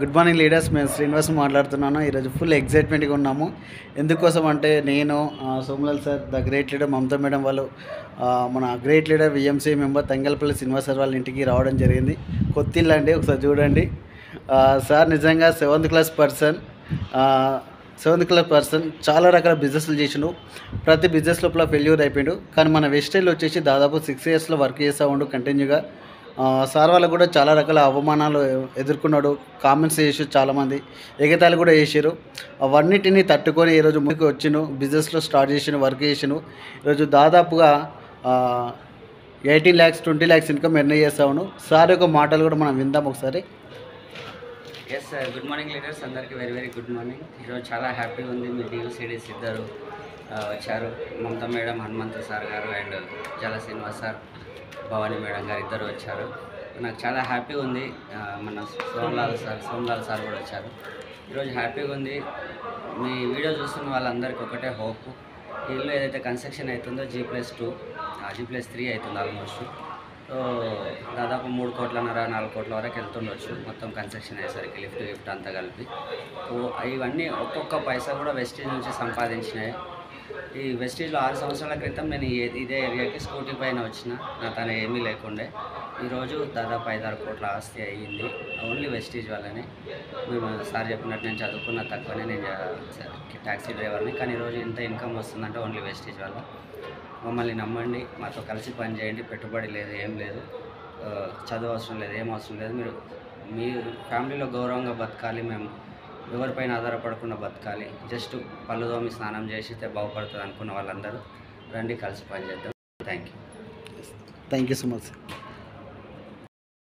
Good morning leaders, మేము శ్రీనివాస్ మాట్లాడుతున్నాను. ఈరోజు ఫుల్ ఎగ్జైట్మెంట్గా ఉన్నాము. ఎందుకోసం అంటే నేను Somlal sir, the great leader Mamata madam వాళ్ళు, మన great leader VMC member Thangalapalli Srinivas sir వాళ్ళ ఇంటికి రావడం జరిగింది. కొత్తిల్లు అండి, ఒకసారి చూడండి. సార్ నిజంగా సెవెంత్ క్లాస్ పర్సన్ చాలా రకాల బిజినెస్లు చేసిండు. ప్రతి బిజినెస్ లోపల ఫెయిల్యూర్ అయిపోయాడు. కానీ మన వెస్టైల్ వచ్చేసి దాదాపు 6 ఇయర్స్లో వర్క్ చేస్తూ ఉండు కంటిన్యూగా. సార్ వాళ్ళకు కూడా చాలా రకాల అవమానాలు ఎదుర్కొన్నాడు. కామెంట్స్ చేసారు, చాలామంది ఎగతాళి కూడా చేసారు. అవన్నిటిని తట్టుకొని ఈరోజు ముందుకు వచ్చిను, బిజినెస్లో స్టార్ట్ చేసిన, వర్క్ చేసాను. ఈరోజు దాదాపుగా 18 lakhs 20 lakhs ఇన్కమ్ ఎర్న్ చేస్తా ఉన్నాను. సార్ యొక్క మాటలు కూడా మనం విందాం ఒకసారి. Yes sir, good morning leaders అందరికీ వెరీ వెరీ గుడ్ మార్నింగ్. ఈరోజు చాలా హ్యాపీగా ఉంది. మీ డీయూసీడీస్ ఇద్దరు వచ్చారు. మమతా మేడం, హనుమంతు సార్ గారు and Jala Srinivas sir, Bhavani madam గారు ఇద్దరు వచ్చారు. నాకు చాలా హ్యాపీగా ఉంది. మన సోమలాల్ సార్ కూడా వచ్చారు. ఈరోజు హ్యాపీగా ఉంది. మీ వీడియో చూస్తున్న వాళ్ళందరికీ ఒకటే హోప్, ఈ ఇల్లు ఏదైతే కన్స్ట్రక్షన్ అవుతుందో G+2 G+3 అవుతుంది ఆల్మోస్ట్. సో దాదాపు 3 కోట్లన్నర 4 కోట్ల వరకు వెళ్తుండొచ్చు మొత్తం కన్స్ట్రక్షన్ అయ్యేసరికి, లిఫ్ట్ అంతా కలిపి. సో ఇవన్నీ ఒక్కొక్క పైసా కూడా వెస్టేజ్ నుంచి సంపాదించినాయి. ఈ వెస్టేజ్లో 6 సంవత్సరాల క్రితం నేను ఇదే ఏరియాకి స్కూటీ పైన వచ్చిన, నా తన ఏమీ లేకుండే. ఈరోజు దాదాపు 5-6 కోట్ల ఆస్తి అయ్యింది ఓన్లీ వెస్టేజ్ వల్లనే. మేము సార్ చెప్పినట్టు నేను చదువుకున్న తక్కువనే, నేను ట్యాక్సీ డ్రైవర్ని, కానీ ఈరోజు ఇంత ఇన్కమ్ వస్తుందంటే ఓన్లీ వెస్టేజ్ వల్ల. మమ్మల్ని నమ్మండి, మాతో కలిసి పని చేయండి. పెట్టుబడి లేదు, ఏం లేదు, చదువు అవసరం లేదు, ఏం అవసరం లేదు. మీ ఫ్యామిలీలో గౌరవంగా బతకాలి, మేము ఎవరిపైన ఆధారపడకుండా బతకాలి, జస్ట్ పళ్ళు తోమి స్నానం చేసితే బాగుపడుతుంది అనుకున్న వాళ్ళందరూ రండి, కలిసి పని చేద్దాం. Thank you so much.